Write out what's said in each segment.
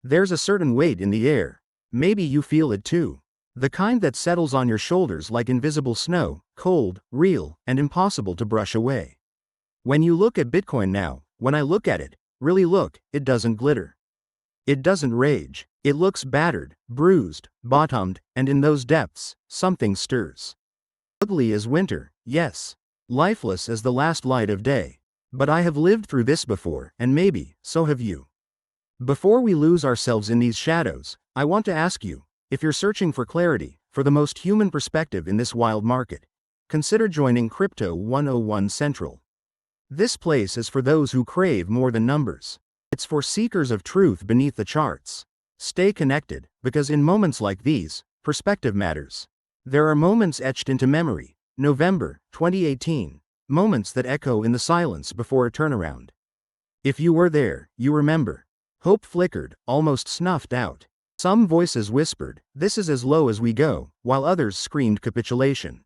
There's a certain weight in the air. Maybe you feel it too. The kind that settles on your shoulders like invisible snow, cold, real, and impossible to brush away. When you look at Bitcoin now, when I look at it, really look, it doesn't glitter. It doesn't rage. It looks battered, bruised, bottomed, and in those depths, something stirs. Ugly as winter, yes. Lifeless as the last light of day. But I have lived through this before, and maybe, so have you. Before we lose ourselves in these shadows, I want to ask you, if you're searching for clarity, for the most human perspective in this wild market, consider joining Crypto 101 Central. This place is for those who crave more than numbers. It's for seekers of truth beneath the charts. Stay connected, because in moments like these, perspective matters. There are moments etched into memory. November 2018. Moments that echo in the silence before a turnaround. If you were there, you remember. Hope flickered, almost snuffed out. Some voices whispered, "This is as low as we go," while others screamed capitulation.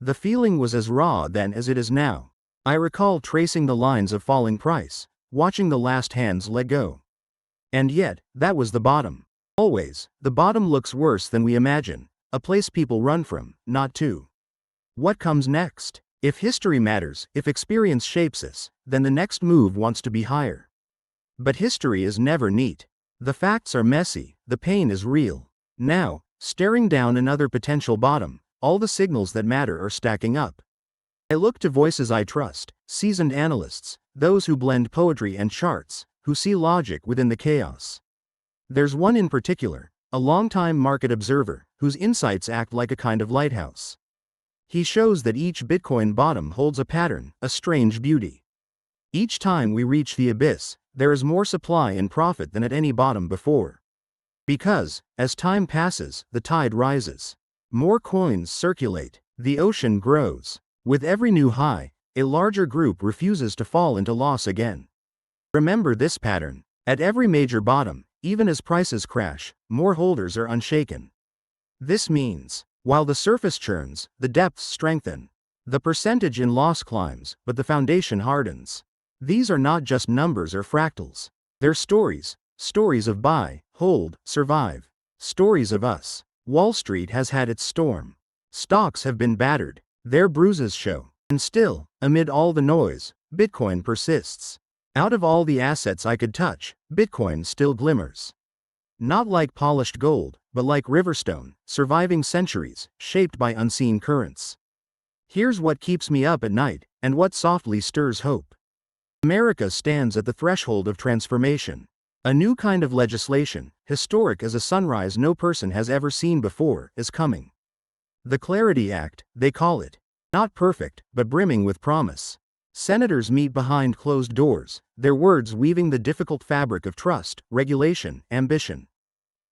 The feeling was as raw then as it is now. I recall tracing the lines of falling price, watching the last hands let go. And yet, that was the bottom. Always, the bottom looks worse than we imagine, a place people run from, not to. What comes next? If history matters, if experience shapes us, then the next move wants to be higher. But history is never neat. The facts are messy, the pain is real. Now, staring down another potential bottom, all the signals that matter are stacking up. I look to voices I trust, seasoned analysts, those who blend poetry and charts, who see logic within the chaos. There's one in particular, a longtime market observer, whose insights act like a kind of lighthouse. He shows that each Bitcoin bottom holds a pattern, a strange beauty. Each time we reach the abyss, there is more supply and profit than at any bottom before. Because, as time passes, the tide rises. More coins circulate, the ocean grows. With every new high, a larger group refuses to fall into loss again. Remember this pattern. At every major bottom, even as prices crash, more holders are unshaken. This means, while the surface churns, the depths strengthen. The percentage in loss climbs, but the foundation hardens. These are not just numbers or fractals. They're stories. Stories of buy, hold, survive. Stories of us. Wall Street has had its storm. Stocks have been battered. Their bruises show. And still, amid all the noise, Bitcoin persists. Out of all the assets I could touch, Bitcoin still glimmers. Not like polished gold, but like riverstone, surviving centuries, shaped by unseen currents. Here's what keeps me up at night, and what softly stirs hope. America stands at the threshold of transformation. A new kind of legislation, historic as a sunrise no person has ever seen before, is coming. The Clarity Act, they call it. Not perfect, but brimming with promise. Senators meet behind closed doors, their words weaving the difficult fabric of trust, regulation, ambition.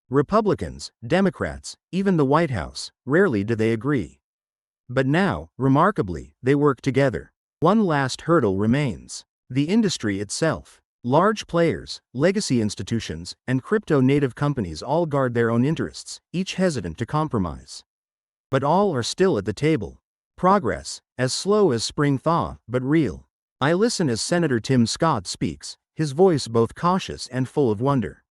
Republicans, Democrats, even the White House, rarely do they agree. But now, remarkably, they work together. One last hurdle remains. The industry itself. Large players, legacy institutions, and crypto-native companies all guard their own interests, each hesitant to compromise. But all are still at the table. Progress, as slow as spring thaw, but real. I listen as Senator Tim Scott speaks, his voice both cautious and full of wonder.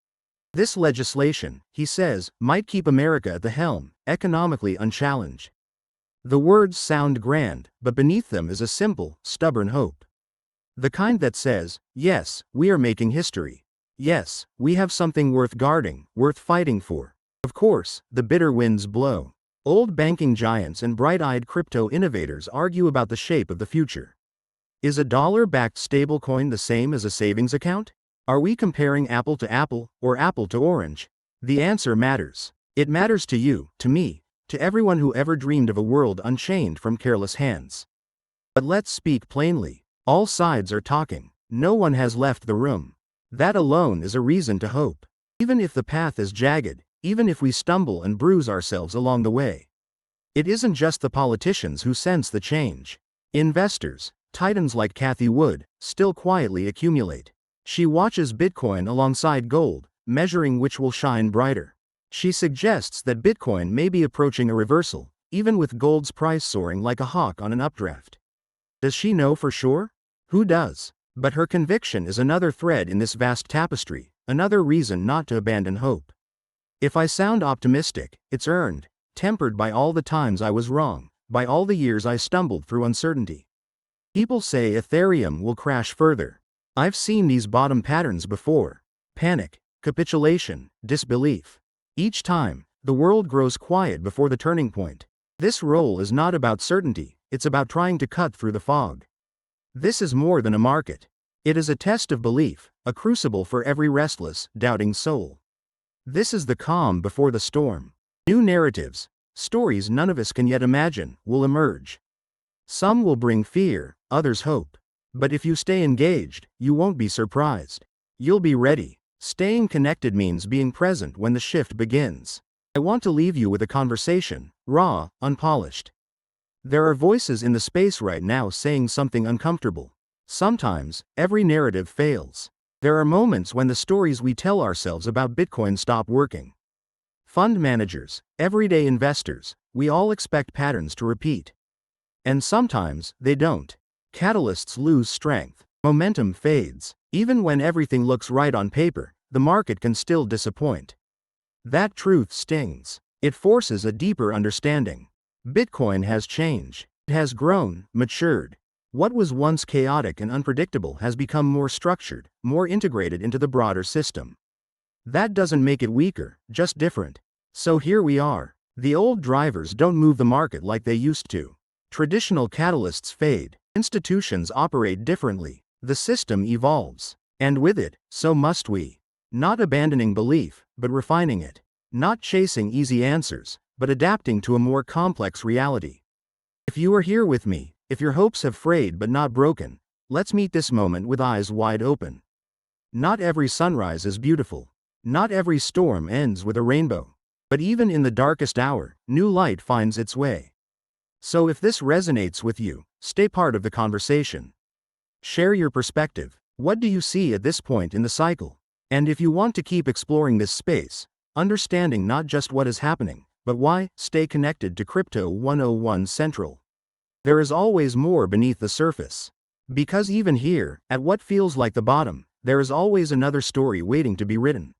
This legislation, he says, might keep America at the helm, economically unchallenged. The words sound grand, but beneath them is a simple, stubborn hope. The kind that says, yes, we are making history. Yes, we have something worth guarding, worth fighting for. Of course, the bitter winds blow. Old banking giants and bright-eyed crypto innovators argue about the shape of the future. Is a dollar-backed stablecoin the same as a savings account? Are we comparing apple to apple, or apple to orange? The answer matters. It matters to you, to me, to everyone who ever dreamed of a world unchained from careless hands. But let's speak plainly. All sides are talking. No one has left the room. That alone is a reason to hope. Even if the path is jagged, even if we stumble and bruise ourselves along the way. It isn't just the politicians who sense the change. Investors, titans like Cathie Wood, still quietly accumulate. She watches Bitcoin alongside gold, measuring which will shine brighter. She suggests that Bitcoin may be approaching a reversal, even with gold's price soaring like a hawk on an updraft. Does she know for sure? Who does? But her conviction is another thread in this vast tapestry, another reason not to abandon hope. If I sound optimistic, it's earned, tempered by all the times I was wrong, by all the years I stumbled through uncertainty. People say Ethereum will crash further. I've seen these bottom patterns before. Panic, capitulation, disbelief. Each time, the world grows quiet before the turning point. This role is not about certainty, it's about trying to cut through the fog. This is more than a market. It is a test of belief, a crucible for every restless, doubting soul. This is the calm before the storm. New narratives, stories none of us can yet imagine, will emerge. Some will bring fear, others hope. But if you stay engaged, you won't be surprised. You'll be ready. Staying connected means being present when the shift begins. I want to leave you with a conversation, raw, unpolished. There are voices in the space right now saying something uncomfortable. Sometimes, every narrative fails. There are moments when the stories we tell ourselves about Bitcoin stop working. Fund managers, everyday investors, we all expect patterns to repeat. And sometimes, they don't. Catalysts lose strength. Momentum fades. Even when everything looks right on paper, the market can still disappoint. That truth stings. It forces a deeper understanding. Bitcoin has changed. It has grown, matured. What was once chaotic and unpredictable has become more structured, more integrated into the broader system. That doesn't make it weaker, just different. So here we are. The old drivers don't move the market like they used to. Traditional catalysts fade. Institutions operate differently. The system evolves. And with it, so must we. Not abandoning belief, but refining it. Not chasing easy answers, but adapting to a more complex reality. If you are here with me, if your hopes have frayed but not broken, let's meet this moment with eyes wide open. Not every sunrise is beautiful. Not every storm ends with a rainbow. But even in the darkest hour, new light finds its way. So if this resonates with you, stay part of the conversation. Share your perspective. What do you see at this point in the cycle? And if you want to keep exploring this space, understanding not just what is happening, but why, stay connected to Crypto 101 Central. There is always more beneath the surface. Because even here, at what feels like the bottom, there is always another story waiting to be written.